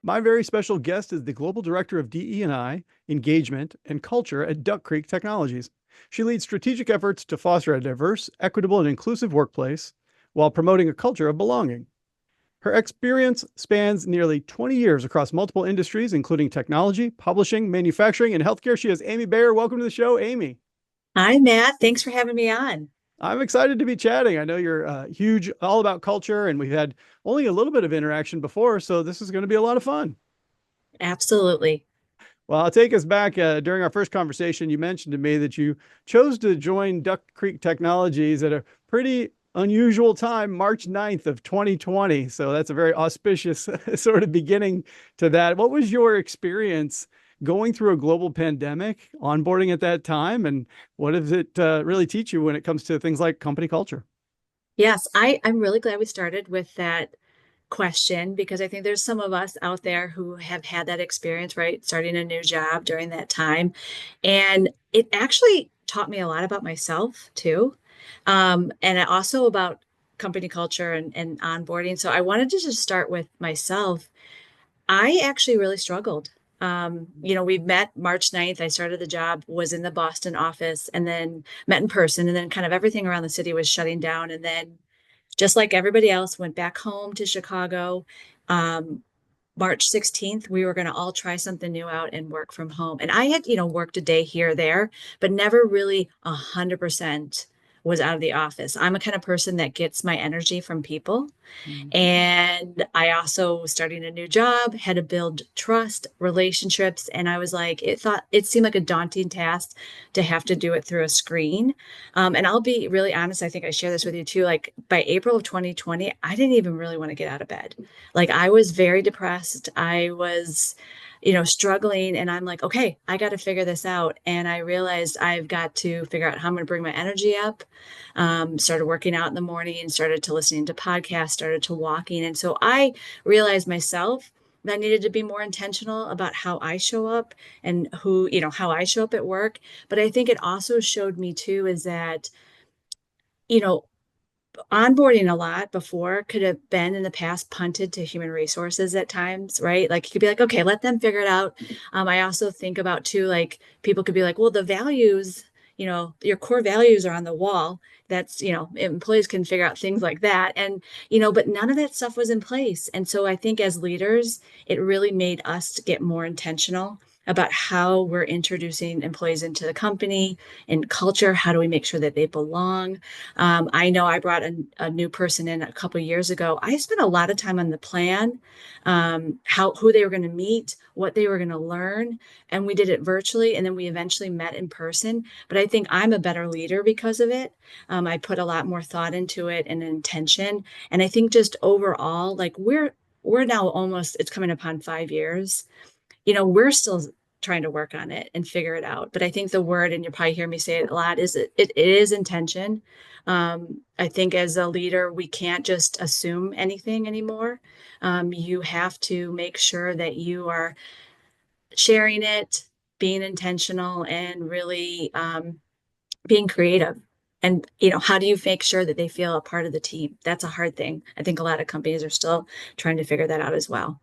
My very special guest is the Global Director of DE&I, Engagement, and Culture at Duck Creek Technologies. She leads strategic efforts to foster a diverse, equitable, and inclusive workplace while promoting a culture of belonging. Her experience spans nearly 20 years across multiple industries, including technology, publishing, manufacturing, and healthcare. She is Amy Bayer. Welcome to the show, Amy. Hi, Matt. Thanks for having me on. I'm excited to be chatting. I know you're huge, all about culture, and we've had only a little bit of interaction before, so this is going to be a lot of fun. Absolutely. Well, I'll take us back. During our first conversation, you mentioned to me that you chose to join Duck Creek Technologies at a pretty unusual time, March 9th of 2020. So that's a very auspicious sort of beginning to that. What was your experience going through a global pandemic, onboarding at that time, and what does it really teach you when it comes to things like company culture? Yes, I'm really glad we started with that question because I think there's some of us out there who have had that experience, right? Starting a new job during that time. And it actually taught me a lot about myself too. And also about company culture and onboarding. So I wanted to just start with myself. I actually really struggled. We met March 9th. I started the job, was in the Boston office, and then met in person. And then kind of everything around the city was shutting down. And then, just like everybody else, went back home to Chicago. Um, March 16th, we were going to all try something new out and work from home. And I had, worked a day here or there, but never really 100% was out of the office. I'm a kind of person that gets my energy from people. Mm. And I also was starting a new job, had to build trust, relationships. And I was like, it seemed like a daunting task to have to do it through a screen. And I'll be really honest, I think I share this with you too. Like by April of 2020, I didn't even really want to get out of bed. Like I was very depressed. I was, struggling. And I'm like, okay, I got to figure this out. And I realized I've got to figure out how I'm going to bring my energy up. Started working out in the morning, started to listening to podcasts, started to walking. And so I realized myself that I needed to be more intentional about how I show up and how I show up at work. But I think it also showed me too is that, you know, onboarding a lot before could have been in the past punted to human resources at times, right? Like you could be like, okay, let them figure it out. I also think about too, like people could be like, well, the values, your core values are on the wall. That's, employees can figure out things like that. And, but none of that stuff was in place. And so I think as leaders, it really made us get more intentional about how we're introducing employees into the company and culture. How do we make sure that they belong? I know I brought a new person in a couple of years ago. I spent a lot of time on the plan, who they were going to meet, what they were going to learn, and we did it virtually, and then we eventually met in person. But I think I'm a better leader because of it. I put a lot more thought into it and intention, and I think just overall, like we're now almost it's coming upon 5 years. We're still trying to work on it and figure it out. But I think the word, and you'll probably hear me say it a lot, is it is intention. I think as a leader, we can't just assume anything anymore. You have to make sure that you are sharing it, being intentional, and really being creative. And how do you make sure that they feel a part of the team? That's a hard thing. I think a lot of companies are still trying to figure that out as well.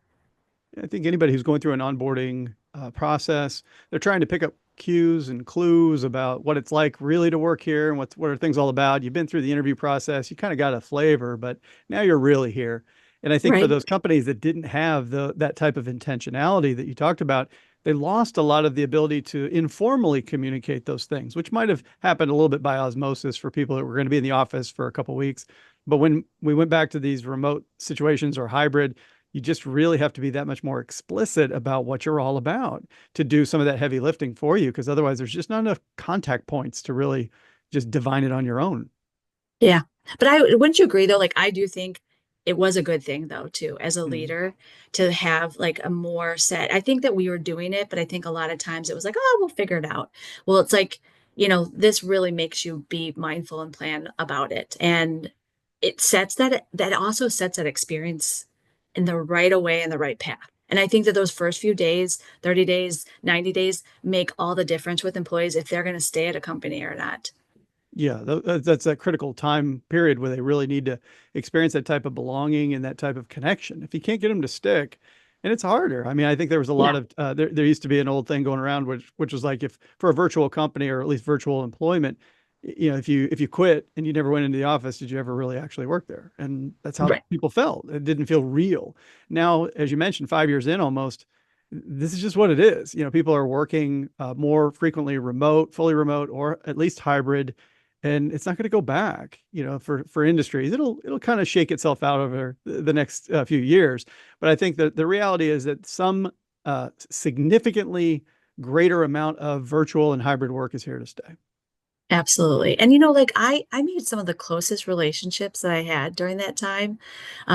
I think anybody who's going through an onboarding process, they're trying to pick up cues and clues about what it's like really to work here and what are things all about. You've been through the interview process, you kind of got a flavor, but now you're really here. And I think for Right. those companies that didn't have that type of intentionality that you talked about, they lost a lot of the ability to informally communicate those things, which might have happened a little bit by osmosis for people that were going to be in the office for a couple of weeks. But when we went back to these remote situations or hybrid, you just really have to be that much more explicit about what you're all about to do some of that heavy lifting for you, because otherwise there's just not enough contact points to really just divine it on your own. Yeah. But wouldn't you agree though? Like I do think it was a good thing though, too, as a Mm. leader to have like a more set. I think that we were doing it, but I think a lot of times it was like, oh, we'll figure it out. Well, it's like, this really makes you be mindful and plan about it. And that also sets that experience in the right way and the right path. And I think that those first few days, 30 days, 90 days make all the difference with employees if they're going to stay at a company or not. Yeah, that's that critical time period where they really need to experience that type of belonging and that type of connection. If you can't get them to stick, and it's harder. I mean, I think there was a lot Yeah. of there used to be an old thing going around, which was like, if for a virtual company or at least virtual employment, if you quit and you never went into the office, did you ever really actually work there? And that's how Right. people felt. It didn't feel real. Now, as you mentioned, 5 years in almost, this is just what it is. People are working more frequently remote, fully remote, or at least hybrid, and it's not going to go back. For industries, it'll kind of shake itself out over the next few years. But I think that the reality is that some significantly greater amount of virtual and hybrid work is here to stay. Absolutely. And like I made some of the closest relationships that I had during that time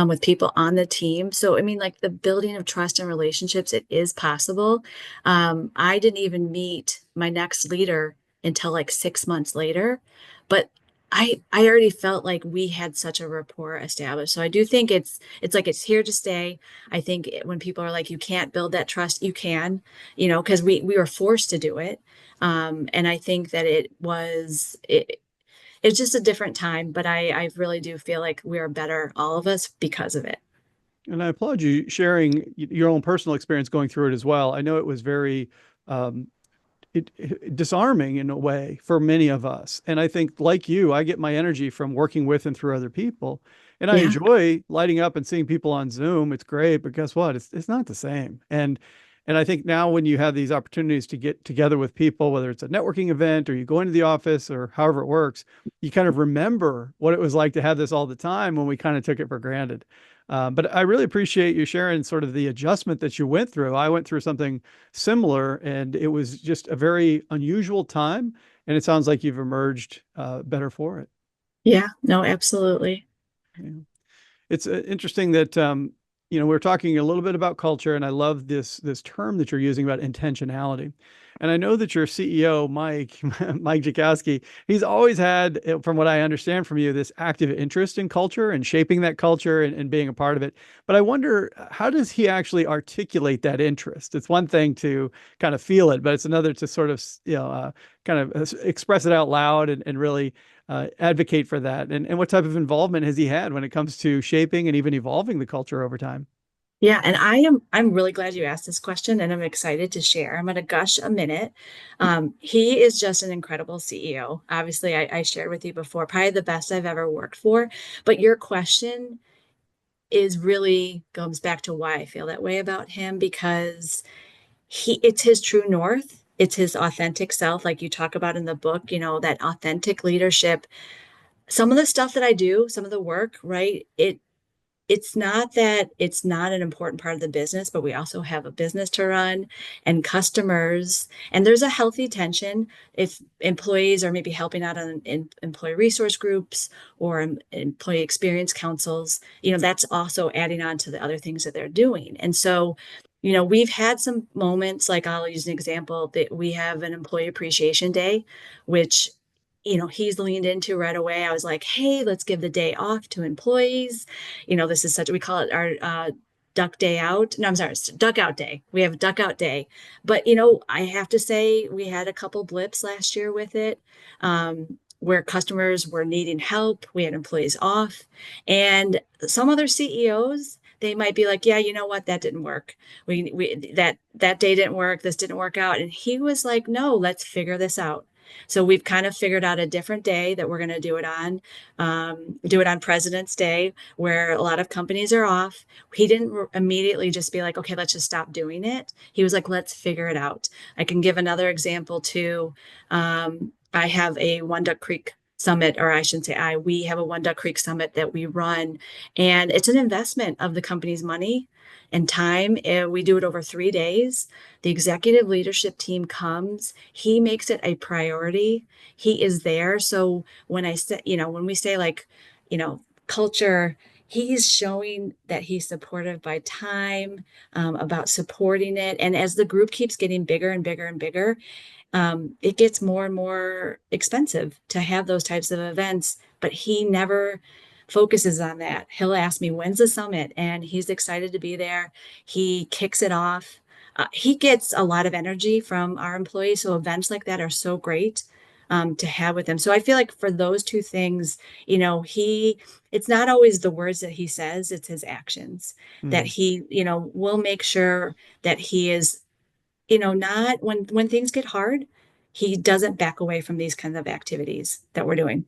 with people on the team. So I mean, like the building of trust and relationships, it is possible. I didn't even meet my next leader until like 6 months later, but I already felt like we had such a rapport established. So I do think it's like it's here to stay. I think when people are like, you can't build that trust, you can, because we were forced to do it. And I think that it's just a different time, but I really do feel like we are better, all of us, because of it. And I applaud you sharing your own personal experience going through it as well. I know it was very um, disarming in a way for many of us. And I think, like you, I get my energy from working with and through other people. And I Yeah. enjoy lighting up and seeing people on Zoom. It's great, but guess what? It's not the same. And I think now when you have these opportunities to get together with people, whether it's a networking event or you go into the office or however it works, you kind of remember what it was like to have this all the time when we kind of took it for granted. But I really appreciate you sharing sort of the adjustment that you went through. I went through something similar, and it was just a very unusual time. And it sounds like you've emerged better for it. Yeah. No, absolutely. Yeah. It's interesting that we're talking a little bit about culture, and I love this term that you're using about intentionality. And I know that your CEO, Mike Mike Jakowski, he's always had, from what I understand from you, this active interest in culture and shaping that culture and being a part of it. But I wonder, how does he actually articulate that interest? It's one thing to kind of feel it, but it's another to sort of kind of express it out loud and really advocate for that? And what type of involvement has he had when it comes to shaping and even evolving the culture over time? Yeah, and I'm really glad you asked this question and I'm excited to share. I'm gonna gush a minute. He is just an incredible CEO. Obviously, I shared with you before, probably the best I've ever worked for. But your question is really goes back to why I feel that way about him because it's his true north. It's his authentic self, like you talk about in the book, that authentic leadership. Some of the stuff that I do, some of the work, right? It's not that it's not an important part of the business, but we also have a business to run and customers. And there's a healthy tension if employees are maybe helping out on employee resource groups or employee experience councils, that's also adding on to the other things that they're doing. And so, we've had some moments, like I'll use an example that we have an employee appreciation day, which he's leaned into right away. I was like, hey, let's give the day off to employees. This is we call it our duck day out. No, I'm sorry, it's duck out day. We have duck out day. But, I have to say we had a couple blips last year with it where customers were needing help. We had employees off. And some other CEOs, they might be like, yeah, you know what? That didn't work. That day didn't work. This didn't work out. And he was like, no, let's figure this out. So we've kind of figured out a different day that we're going to do it on President's Day, where a lot of companies are off. He didn't immediately just be like, okay, let's just stop doing it. He was like, let's figure it out. I can give another example too. I have a One Duck Creek Summit, or I shouldn't say we have a One Duck Creek Summit that we run, and it's an investment of the company's money and time. We do it over 3 days. The executive leadership team comes, he makes it a priority. He is there. So when I say, when we say like, culture, he's showing that he's supportive by time, about supporting it. And as the group keeps getting bigger and bigger and bigger, it gets more and more expensive to have those types of events, but he never focuses on that. He'll ask me, when's the summit? And he's excited to be there. He kicks it off. He gets a lot of energy from our employees. So events like that are so great. to have with him. So I feel like for those two things, it's not always the words that he says, it's his actions that Mm. he, will make sure that he is, not when things get hard, he doesn't back away from these kinds of activities that we're doing.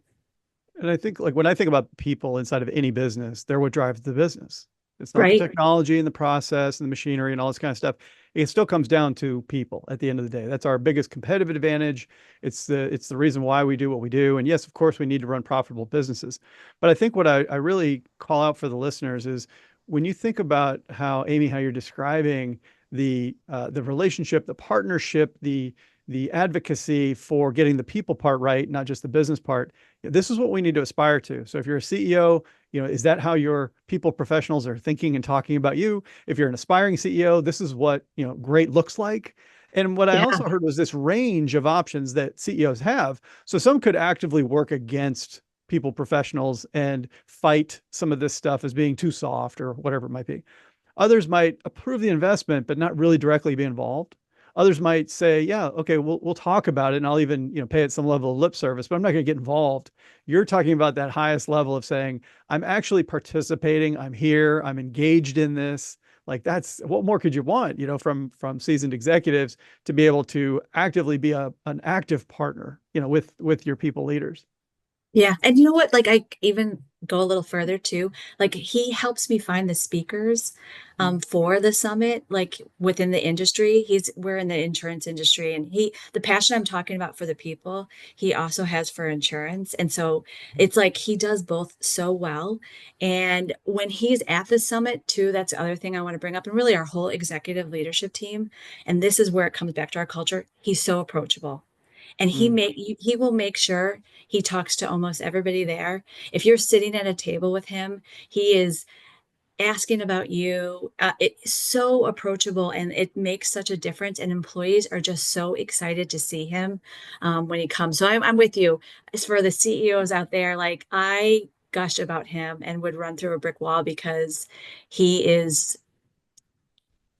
And I think like when I think about people inside of any business, they're what drives the business. It's not the Right. technology and the process and the machinery and all this kind of stuff. It still comes down to people at the end of the day. That's our biggest competitive advantage. It's the reason why we do what we do. And yes, of course, we need to run profitable businesses. But I think what I really call out for the listeners is when you think about how, Amy, how you're describing the relationship, the partnership, the advocacy for getting the people part right, not just the business part. This is what we need to aspire to. So if you're a CEO, is that how your people professionals are thinking and talking about you? If you're an aspiring CEO, this is what, great looks like. And what I Yeah. also heard was this range of options that CEOs have. So some could actively work against people professionals and fight some of this stuff as being too soft or whatever it might be. Others might approve the investment, but not really directly be involved. Others might say, yeah, okay, we'll talk about it and I'll even, pay it some level of lip service, but I'm not going to get involved. You're talking about that highest level of saying, I'm actually participating, I'm here, I'm engaged in this. Like that's what more could you want, from seasoned executives to be able to actively be an active partner, with your people leaders. Yeah. And you know what? Like, I even go a little further too. Like, he helps me find the speakers for the summit, like within the industry. We're in the insurance industry, and the passion I'm talking about for the people, he also has for insurance. And so it's like he does both so well. And when he's at the summit too, that's the other thing I want to bring up, and really our whole executive leadership team. And this is where it comes back to our culture. He's so approachable, and Mm. he will make sure he talks to almost everybody there. If you're sitting at a table with him, he is asking about you. It's so approachable, and it makes such a difference, and employees are just so excited to see him when he comes. So I'm with you. As for the CEOs out there, like, I gush about him and would run through a brick wall because he is,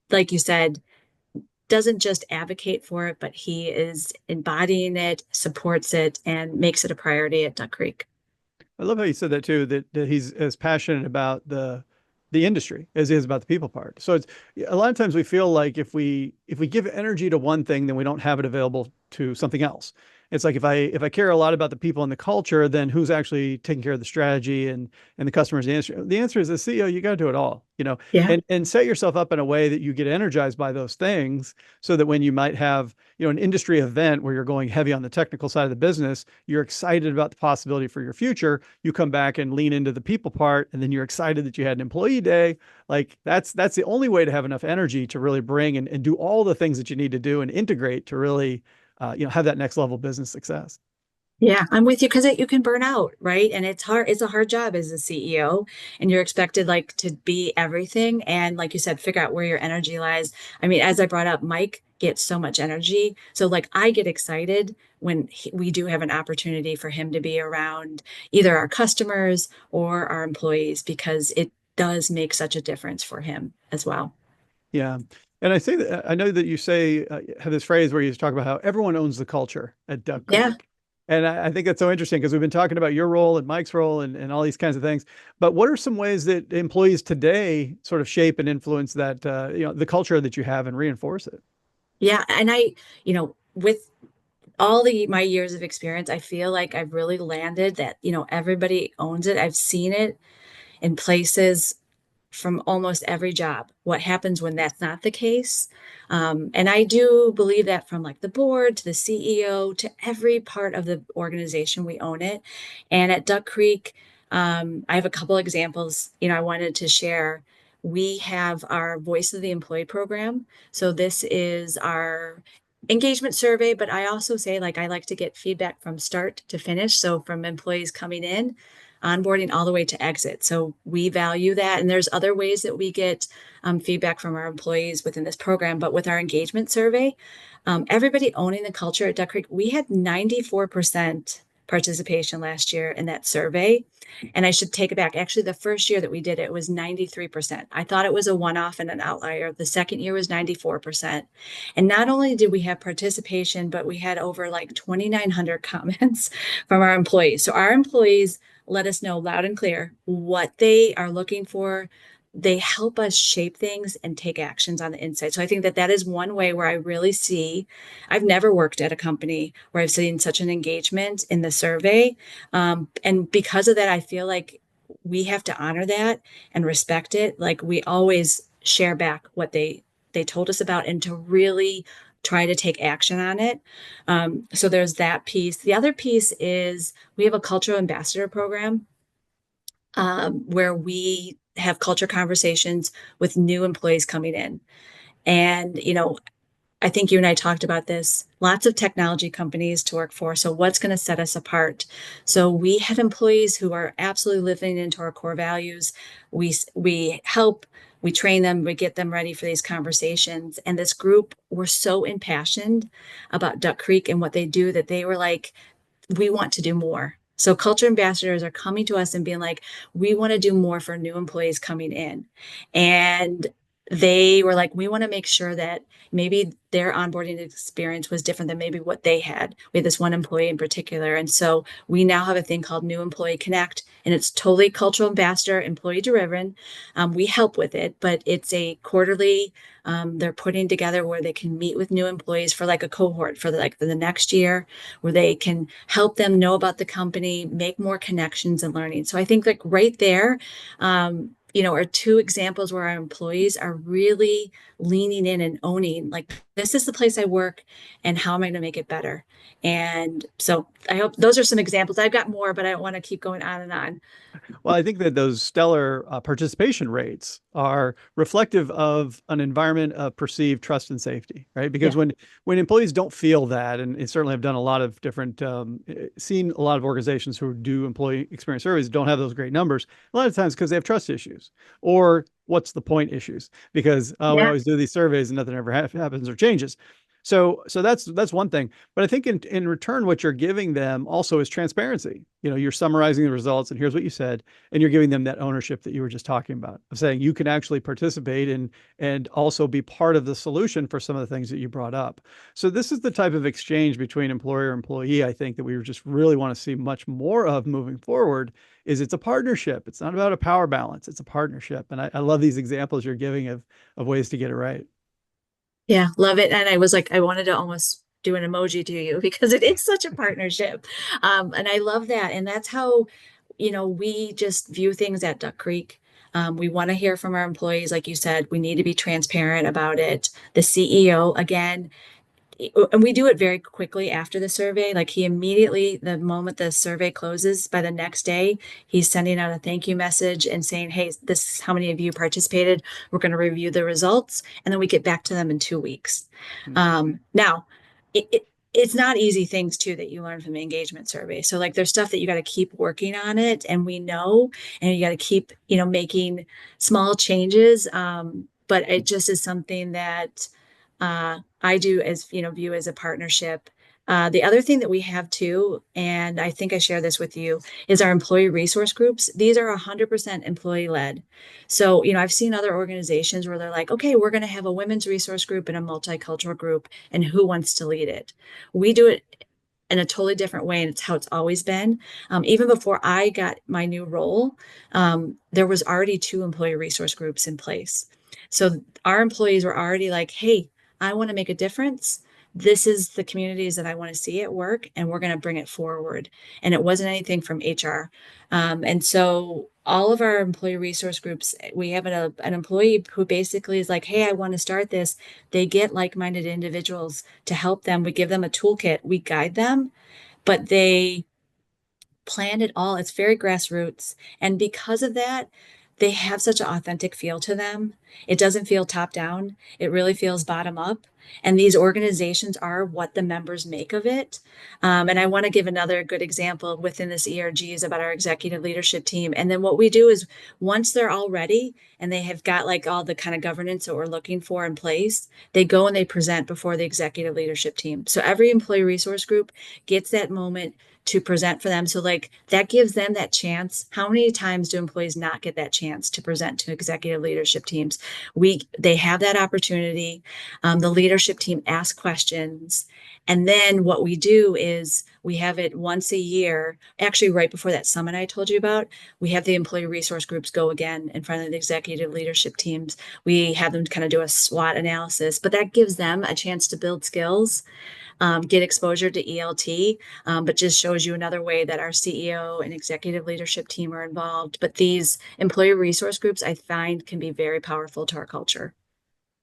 like you said, doesn't just advocate for it, but he is embodying it, supports it, and makes it a priority at Duck Creek. I love how you said that too, that he's as passionate about the industry as he is about the people part. So it's a lot of times we feel like if we give energy to one thing, then we don't have it available to something else. It's like if I care a lot about the people and the culture, then who's actually taking care of the strategy and the customers? The answer is the CEO, you got to do it all, Yeah. and set yourself up in a way that you get energized by those things so that when you might have, an industry event where you're going heavy on the technical side of the business, you're excited about the possibility for your future. You come back and lean into the people part, and then you're excited that you had an employee day. Like that's the only way to have enough energy to really bring and do all the things that you need to do and integrate to really, have that next level business success. Yeah, I'm with you because you can burn out, right? And it's hard. It's a hard job as a CEO, and you're expected like to be everything. And like you said, figure out where your energy lies. I mean, as I brought up, Mike gets so much energy. So like I get excited when we do have an opportunity for him to be around either our customers or our employees because it does make such a difference for him as well. Yeah. And I say that I know that you say have this phrase where you talk about how everyone owns the culture at Duck Yeah. Creek. And I think that's so interesting because we've been talking about your role and Mike's role and all these kinds of things. But what are some ways that employees today sort of shape and influence that, the culture that you have and reinforce it? Yeah. And with all my years of experience, I feel like I've really landed that, everybody owns it. I've seen it in places from almost every job. What happens when that's not the case? And I do believe that from like the board to the CEO to every part of the organization, we own it. And at Duck Creek, I have a couple examples, I wanted to share. We have our Voice of the Employee program. So this is our engagement survey, but I also say like I like to get feedback from start to finish. So from employees coming in, onboarding all the way to exit. So we value that. And there's other ways that we get feedback from our employees within this program. But with our engagement survey, everybody owning the culture at Duck Creek, we had 94% participation last year in that survey. And I should take it back. Actually, the first year that we did it was 93%. I thought it was a one off and an outlier. The second year was 94%. And not only did we have participation, but we had over like 2,900 comments from our employees. So our employees let us know loud and clear what they are looking for. They help us shape things and take actions on the inside. So I think that that is one way where I really see. I've never worked at a company where I've seen such an engagement in the survey. And because of that, I feel like we have to honor that and respect it. Like we always share back what they told us about and to really try to take action on it. So there's that piece. The other piece is we have a cultural ambassador program where we have culture conversations with new employees coming in. And, I think you and I talked about this, lots of technology companies to work for. So what's going to set us apart? So we have employees who are absolutely living into our core values. We help, we train them, we get them ready for these conversations. And this group were so impassioned about Duck Creek and what they do that they were like, we want to do more. So culture ambassadors are coming to us and being like, we want to do more for new employees coming in. And they were like, we want to make sure that maybe their onboarding experience was different than maybe what they had. We had this one employee in particular. And so we now have a thing called New Employee Connect, and it's totally cultural ambassador, employee driven. We help with it, but it's a quarterly they're putting together where they can meet with new employees for like a cohort for the next year, where they can help them know about the company, make more connections and learning. So I think like right there, are two examples where our employees are really leaning in and owning like this is the place I work and how am I going to make it better? And so I hope those are some examples. I've got more, but I don't want to keep going on and on. Well, I think that those stellar participation rates are reflective of an environment of perceived trust and safety, right? Because Yeah. when employees don't feel that, and certainly I've done a lot of different, seen a lot of organizations who do employee experience surveys don't have those great numbers. A lot of times because they have trust issues or what's the point issues because we Yeah. always do these surveys and nothing ever happens or changes. So that's one thing. But I think in return, what you're giving them also is transparency. You're summarizing the results and here's what you said, and you're giving them that ownership that you were just talking about of saying you can actually participate and also be part of the solution for some of the things that you brought up. So this is the type of exchange between employer and employee, I think, that we just really want to see much more of moving forward. Is it's a partnership. It's not about a power balance. It's a partnership. And I love these examples you're giving of ways to get it right. Yeah, love it. And I was like, I wanted to almost do an emoji to you because it is such a partnership. And I love that. And that's how, we just view things at Duck Creek. We want to hear from our employees. Like you said, we need to be transparent about it. The CEO, again, and we do it very quickly after the survey. Like he immediately, the moment the survey closes, by the next day, he's sending out a thank you message and saying, "Hey, this is how many of you participated. We're going to review the results, and then we get back to them in 2 weeks." Now, it's not easy things too that you learn from the engagement survey. So like there's stuff that you got to keep working on it, and we know, and you got to keep making small changes. But it just is something that I do as view as a partnership. The other thing that we have too, and I think I share this with you, is our employee resource groups. These are 100% employee led. So, I've seen other organizations where they're like, okay, we're going to have a women's resource group and a multicultural group, and who wants to lead it? We do it in a totally different way, and it's how it's always been. Even before I got my new role, there was already two employee resource groups in place. So our employees were already like, hey, I want to make a difference. This is the communities that I want to see at work, and we're going to bring it forward. And it wasn't anything from HR. And so all of our employee resource groups, we have an employee who basically is like, hey, I want to start this. They get like-minded individuals to help them. We give them a toolkit, we guide them, but they plan it all. It's very grassroots. And because of that, they have such an authentic feel to them. It doesn't feel top down. It really feels bottom up. And these organizations are what the members make of it. And I want to give another good example within this ERGs about our executive leadership team. And then what we do is once they're all ready and they have got like all the kind of governance that we're looking for in place, they go and they present before the executive leadership team. So every employee resource group gets that moment to present for them. So like that gives them that chance. How many times do employees not get that chance to present to executive leadership teams? They have that opportunity. The leadership team asks questions. And then what we do is we have it once a year, actually right before that summit I told you about, we have the employee resource groups go again in front of the executive leadership teams. We have them kind of do a SWOT analysis, but that gives them a chance to build skills, get exposure to ELT, but just shows you another way that our CEO and executive leadership team are involved. But these employee resource groups, I find, can be very powerful to our culture.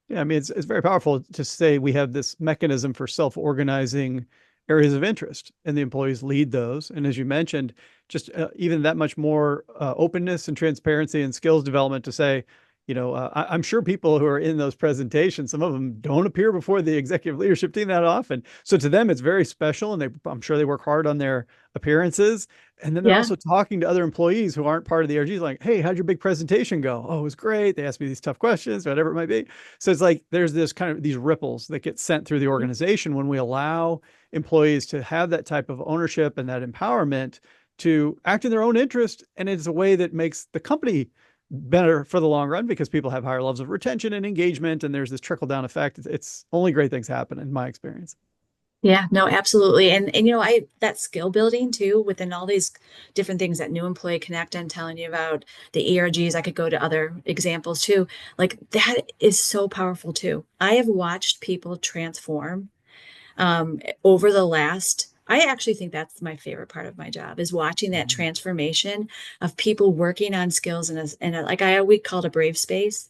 Yeah, I mean, it's very powerful to say we have this mechanism for self-organizing areas of interest, and the employees lead those. And as you mentioned, just even that much more openness and transparency and skills development to say, I'm sure people who are in those presentations, some of them don't appear before the executive leadership team that often. So to them, it's very special, and I'm sure they work hard on their appearances. And then they're Yeah. also talking to other employees who aren't part of the ERGs, like, "Hey, how'd your big presentation go? Oh, it was great. They asked me these tough questions, whatever it might be." So it's like there's this kind of these ripples that get sent through the organization when we allow employees to have that type of ownership and that empowerment to act in their own interest. And it's a way that makes the company better for the long run because people have higher levels of retention and engagement. And there's this trickle down effect. It's only great things happen in my experience. Yeah, no, absolutely. And I that skill building too within all these different things that new employee connect I'm telling you about, the ERGs, I could go to other examples too. Like that is so powerful too. I have watched people transform over the last I actually think that's my favorite part of my job is watching that Mhm. transformation of people working on skills in a like I we call it a brave space,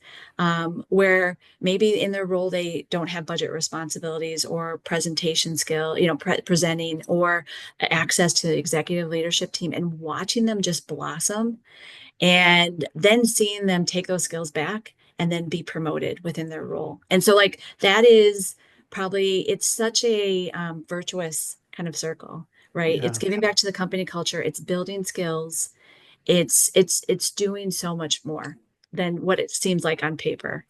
where maybe in their role they don't have budget responsibilities or presentation skill, presenting or access to the executive leadership team, and watching them just blossom and then seeing them take those skills back and then be promoted within their role. And so like that is probably it's such a virtuous kind of circle, right? It's Yeah. giving back to the company culture, it's building skills, it's doing so much more than what it seems like on paper.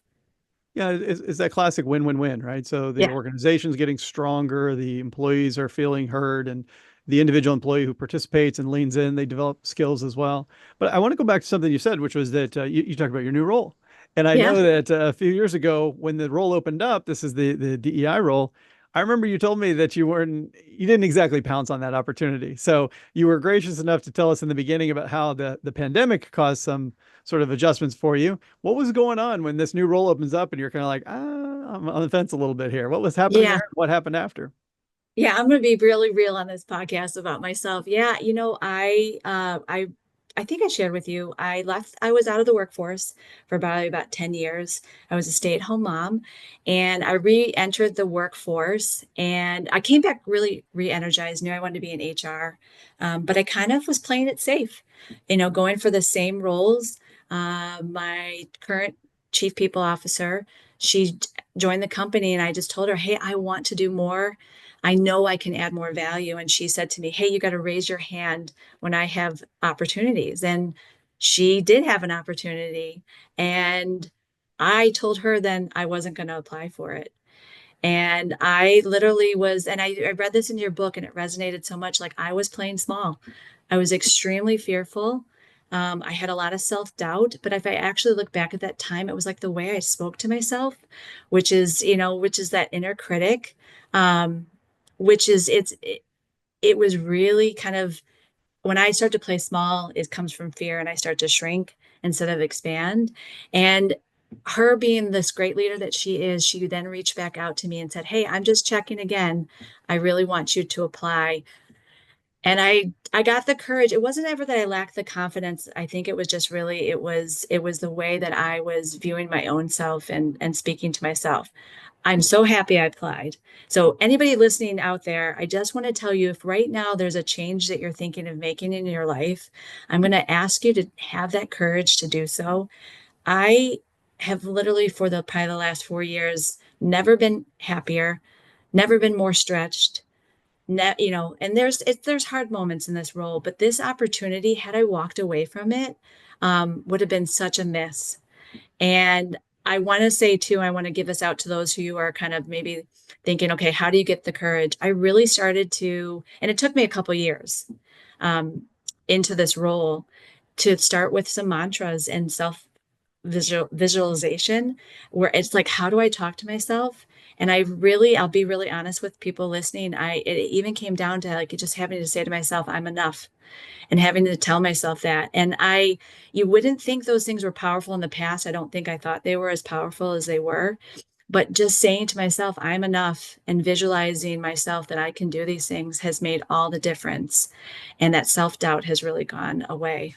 Yeah, it's that classic win-win-win, right? So the Yeah. organization's getting stronger, the employees are feeling heard, and the individual employee who participates and leans in, they develop skills as well. But I want to go back to something you said, which was that you talked about your new role. And I Yeah. know that a few years ago, when the role opened up, this is the DEI role. I remember you told me that you didn't exactly pounce on that opportunity. So you were gracious enough to tell us in the beginning about how the pandemic caused some sort of adjustments for you. What was going on when this new role opens up and you're kind of like, I'm on the fence a little bit here. What was happening Yeah. there? What happened after? Yeah, I'm going to be really real on this podcast about myself. Yeah, I think I shared with you. I was out of the workforce for about 10 years. I was a stay-at-home mom and I re-entered the workforce and I came back really re-energized, knew I wanted to be in HR. But I kind of was playing it safe, going for the same roles. My current chief people officer, she joined the company and I just told her, "Hey, I want to do more. I know I can add more value." And she said to me, "Hey, you got to raise your hand when I have opportunities." And she did have an opportunity. And I told her then I wasn't going to apply for it. And I literally was, and I read this in your book and it resonated so much. Like I was playing small. I was extremely fearful. I had a lot of self doubt, but if I actually look back at that time, it was like the way I spoke to myself, which is that inner critic, um, which is it was really kind of when I start to play small, it comes from fear and I start to shrink instead of expand. And her being this great leader that she is, she then reached back out to me and said, "Hey, I'm just checking again. I really want you to apply." And I got the courage. It wasn't ever that I lacked the confidence. I think it was just really it was the way that I was viewing my own self and speaking to myself. I'm so happy I applied. So anybody listening out there, I just want to tell you if right now there's a change that you're thinking of making in your life, I'm going to ask you to have that courage to do so. I have literally for the probably the last 4 years never been happier, never been more stretched. And there's hard moments in this role, but this opportunity, had I walked away from it, would have been such a miss. And I want to say too, I want to give this out to those who are kind of maybe thinking, okay, how do you get the courage? I really started to, and it took me a couple years um, into this role to start with some mantras and visualization, where it's like, how do I talk to myself? And I'll be really honest with people listening. It even came down to like just having to say to myself, I'm enough, and having to tell myself that. You wouldn't think those things were powerful in the past. I don't think I thought they were as powerful as they were. But just saying to myself, I'm enough, and visualizing myself that I can do these things has made all the difference. And that self doubt has really gone away.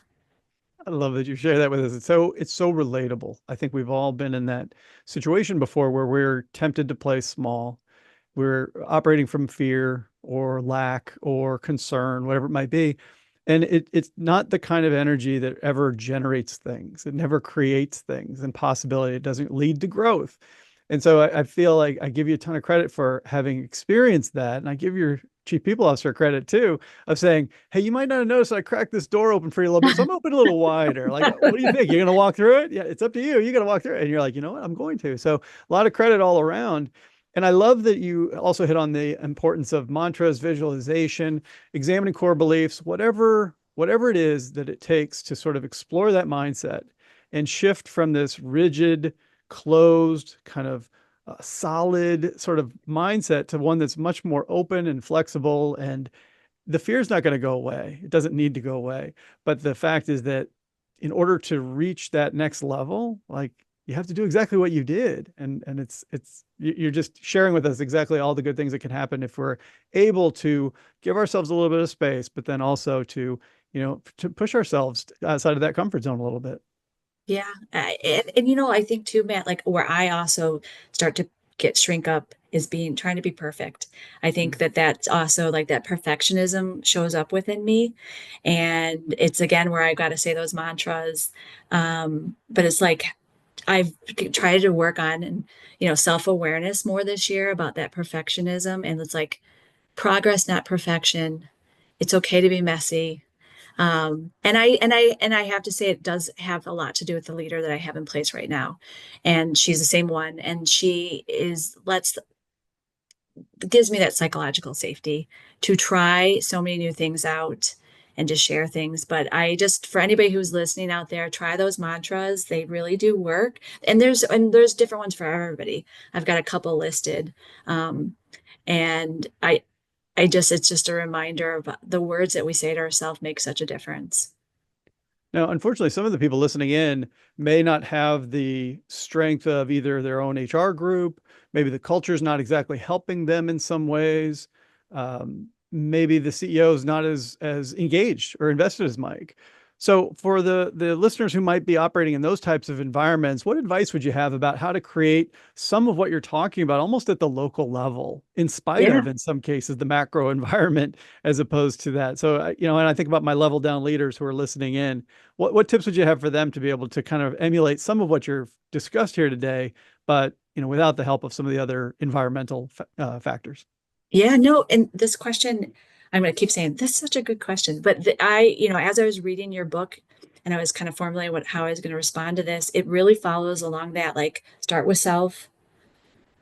I love that you share that with us. It's so relatable. I think we've all been in that situation before where we're tempted to play small. We're operating from fear or lack or concern, whatever it might be. And it's not the kind of energy that ever generates things. It never creates things and possibility. It doesn't lead to growth. And so I feel like I give you a ton of credit for having experienced that. And I give your chief people officer credit too, of saying, hey, you might not have noticed I cracked this door open for you a little bit. So I'm open a little wider. Like, what do you think? You're going to walk through it? Yeah, it's up to you. You got to walk through it. And you're like, you know what? I'm going to. So a lot of credit all around. And I love that you also hit on the importance of mantras, visualization, examining core beliefs, whatever it is that it takes to sort of explore that mindset and shift from this rigid, closed, kind of solid sort of mindset to one that's much more open and flexible. And the fear is not going to go away. It doesn't need to go away. But the fact is that in order to reach that next level, like you have to do exactly what you did. And you're just sharing with us exactly all the good things that can happen if we're able to give ourselves a little bit of space, but then also to push ourselves outside of that comfort zone a little bit. Yeah. I think too, Matt, like where I also start to get shrink up is being trying to be perfect. I think that that's also like that perfectionism shows up within me. And it's again where I got to say those mantras. But it's like I've tried to work on and, self-awareness more this year about that perfectionism. And it's like progress, not perfection. It's okay to be messy. And I have to say it does have a lot to do with the leader that I have in place right now. And she's the same one. And she is lets gives me that psychological safety to try so many new things out and to share things. But I just for anybody who's listening out there, try those mantras. They really do work. And there's different ones for everybody. I've got a couple listed. Um, and I just it's just a reminder of the words that we say to ourselves make such a difference. Now, unfortunately, some of the people listening in may not have the strength of either their own HR group, maybe the culture is not exactly helping them in some ways. Maybe the CEO is not as engaged or invested as Mike. So for the listeners who might be operating in those types of environments, what advice would you have about how to create some of what you're talking about almost at the local level, in spite Yeah. of, in some cases, the macro environment as opposed to that? So, and I think about my level down leaders who are listening in. What tips would you have for them to be able to kind of emulate some of what you've discussed here today, but without the help of some of the other environmental factors? Yeah, no, and this question, I'm going to keep saying this is such a good question. But as I was reading your book and I was kind of formulating how I was going to respond to this, it really follows along that like start with self,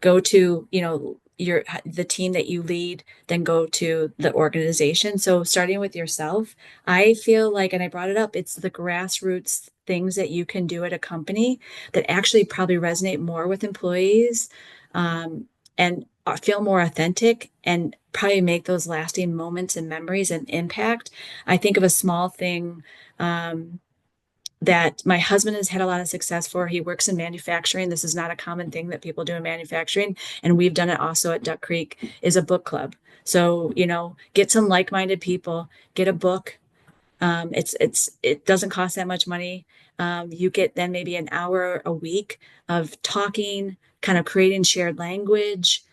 go to the team that you lead, then go to the organization. So starting with yourself, I feel like, and I brought it up, it's the grassroots things that you can do at a company that actually probably resonate more with employees, and feel more authentic and probably make those lasting moments and memories and impact. I think of a small thing that my husband has had a lot of success for. He works in manufacturing. This is not a common thing that people do in manufacturing. And we've done it also at Duck Creek, is a book club. So, get some like-minded people, get a book. It doesn't cost that much money. You get then maybe an hour a week of talking, kind of creating shared language,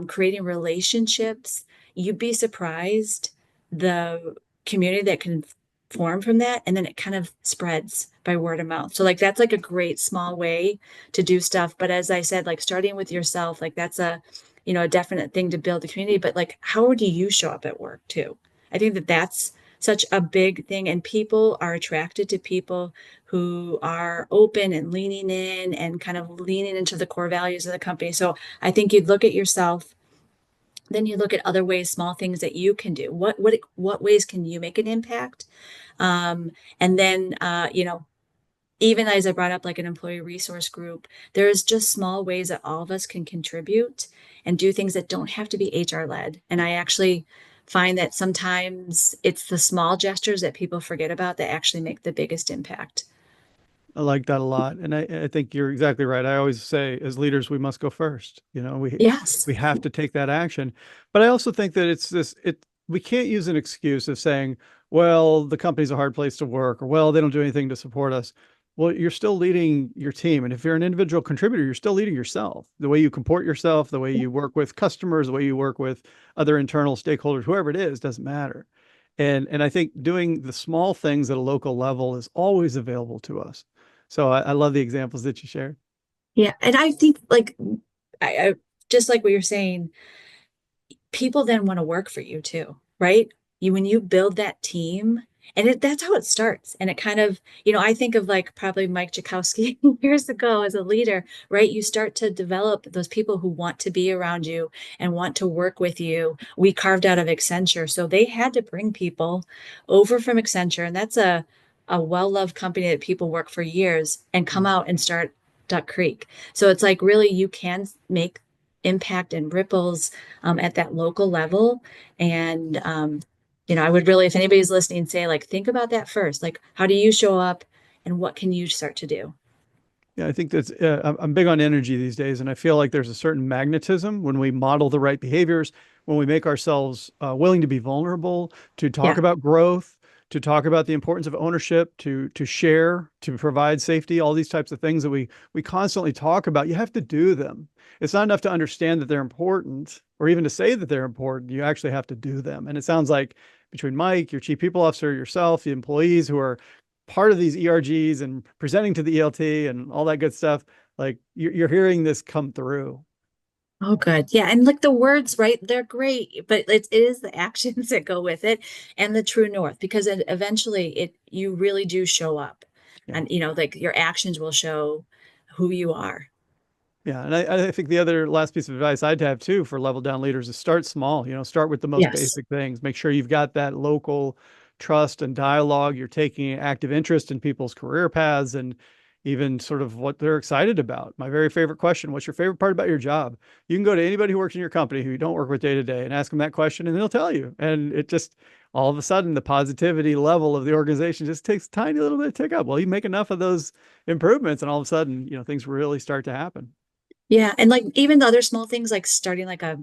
creating relationships. You'd be surprised the community that can form from that, and then it kind of spreads by word of mouth. So like that's like a great small way to do stuff. But as I said, like starting with yourself, like that's a, a definite thing to build the community. But like, how do you show up at work too? I think that that's such a big thing, and people are attracted to people who are open and leaning in and kind of leaning into the core values of the company. So I think you'd look at yourself, then you look at other ways, small things that you can do. What ways can you make an impact? And then even as I brought up like an employee resource group, there's just small ways that all of us can contribute and do things that don't have to be HR led. And I actually find that sometimes it's the small gestures that people forget about that actually make the biggest impact. I like that a lot. And I think you're exactly right. I always say as leaders, we must go first. You know, Yes. we have to take that action. But I also think that we can't use an excuse of saying, well, the company's a hard place to work, or well, they don't do anything to support us. Well, you're still leading your team. And if you're an individual contributor, you're still leading yourself. The way you comport yourself, the way you work with customers, the way you work with other internal stakeholders, whoever it is, doesn't matter. And I think doing the small things at a local level is always available to us. So I love the examples that you shared. Yeah. And I think like I just like what you're saying, people then want to work for you too, right? When you build that team, and that's how it starts. And it kind of, I think of like probably Mike Jakowski years ago as a leader, right? You start to develop those people who want to be around you and want to work with you. We carved out of Accenture, so they had to bring people over from Accenture, and that's a well-loved company that people work for years and come out and start Duck Creek. So it's like really you can make impact and ripples at that local level. And, I would really, if anybody's listening, say, like, think about that first. Like, how do you show up and what can you start to do? Yeah, I think I'm big on energy these days, and I feel like there's a certain magnetism when we model the right behaviors, when we make ourselves willing to be vulnerable, to talk Yeah. about growth, to talk about the importance of ownership, to share, to provide safety, all these types of things that we constantly talk about. You have to do them. It's not enough to understand that they're important, or even to say that they're important. You actually have to do them. And it sounds like between Mike, your chief people officer, yourself, the employees who are part of these ERGs and presenting to the ELT and all that good stuff, like you're hearing this come through. Oh, good. Yeah. And like the words, right? They're great, but it is the actions that go with it and the true north, because eventually you really do show up, Yeah. and, like your actions will show who you are. Yeah. And I think the other last piece of advice I'd have too for level down leaders is start small, start with the most Yes. basic things. Make sure you've got that local trust and dialogue. You're taking active interest in people's career paths and even sort of what they're excited about. My very favorite question, what's your favorite part about your job? You can go to anybody who works in your company who you don't work with day to day and ask them that question and they'll tell you. And it just all of a sudden the positivity level of the organization just takes a tiny little bit of tick up. Well, you make enough of those improvements and all of a sudden, things really start to happen. Yeah, and like even the other small things like starting like a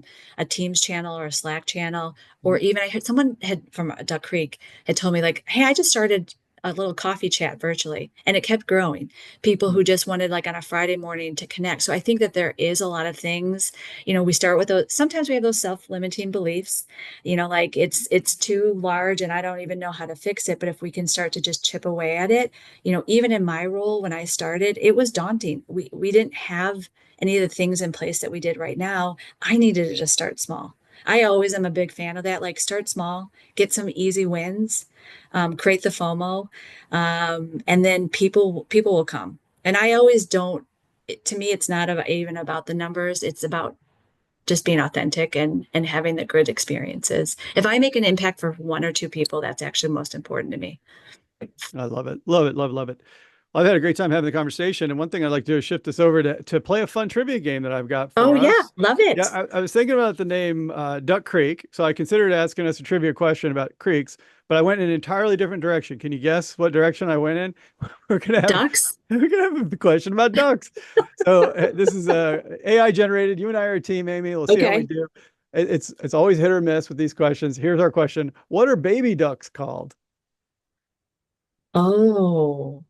Teams channel or a Slack channel, or even I heard someone had from Duck Creek had told me like, hey, I just started a little coffee chat virtually, and it kept growing. People who just wanted like on a Friday morning to connect. So I think that there is a lot of things, we start with those. Sometimes we have those self-limiting beliefs, like it's too large and I don't even know how to fix it. But if we can start to just chip away at it, even in my role when I started, it was daunting. We didn't have any of the things in place that we did right now. I needed to just start small. I always am a big fan of that. Like start small, get some easy wins, create the FOMO, and then people will come. And I always don't. To me, it's not even about the numbers. It's about just being authentic and having the good experiences. If I make an impact for one or two people, that's actually most important to me. I love it. Love it. Love it. Love it. Well, I've had a great time having the conversation. And one thing I'd like to do is shift this over to play a fun trivia game that I've got Oh for yeah, us. love Yeah, it. I was thinking about the name Duck Creek. So I considered asking us a trivia question about creeks, but I went in an entirely different direction. Can you guess what direction I went in? We're gonna have Ducks. we're gonna have a question about ducks. So this is AI generated. You and I are a team, Amy. We'll see how we Okay. do. It's always hit or miss with these questions. Here's our question: what are baby ducks called? Oh.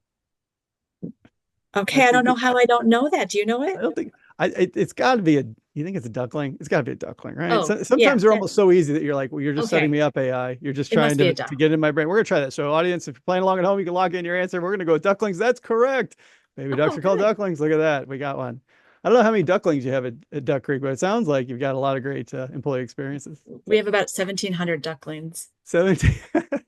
I Okay, I don't think know how I don't know that. Do you know I it? don't think It's got to be a. You think it's a duckling? It's got to be a duckling, right? Oh, So, yeah, sometimes they're that almost so easy that you're like, well, you're just setting okay. me up, AI. You're just It trying must be a to duck. get in my brain. We're gonna try that. So, audience, if you're playing along at home, you can lock in your answer. We're gonna go with ducklings. That's correct. Baby ducks Oh, are called good. ducklings. Look at that. We got one. I don't know how many ducklings you have at Duck Creek, but it sounds like you've got a lot of great employee experiences. We have about 1,700 ducklings. 17.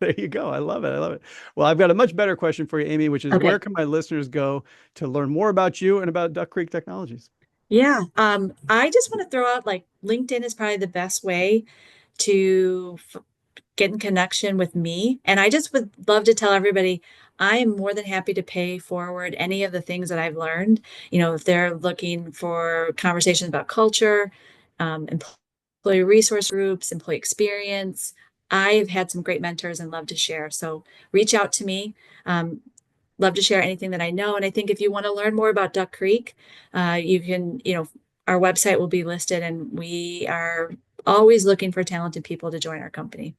There you go. I love it. I love it. Well, I've got a much better question for you, Amy, which is where Okay. can my listeners go to learn more about you and about Duck Creek Technologies? Yeah. I just want to throw out like LinkedIn is probably the best way to get in connection with me. And I just would love to tell everybody I am more than happy to pay forward any of the things that I've learned. You know, if they're looking for conversations about culture, employee resource groups, employee experience, I've had some great mentors and love to share. So reach out to me. Um, Love to share anything that I know. And I think if you want to learn more about Duck Creek, you can, our website will be listed, and we are always looking for talented people to join our company.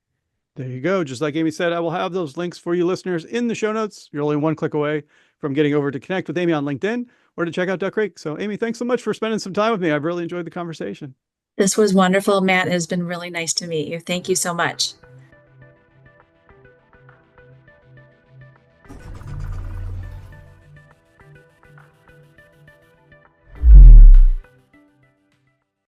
There you go. Just like Amy said, I will have those links for you listeners in the show notes. You're only one click away from getting over to connect with Amy on LinkedIn or to check out Duck Creek. So, Amy, thanks so much for spending some time with me. I've really enjoyed the conversation. This was wonderful, Matt. It has been really nice to meet you. Thank you so much.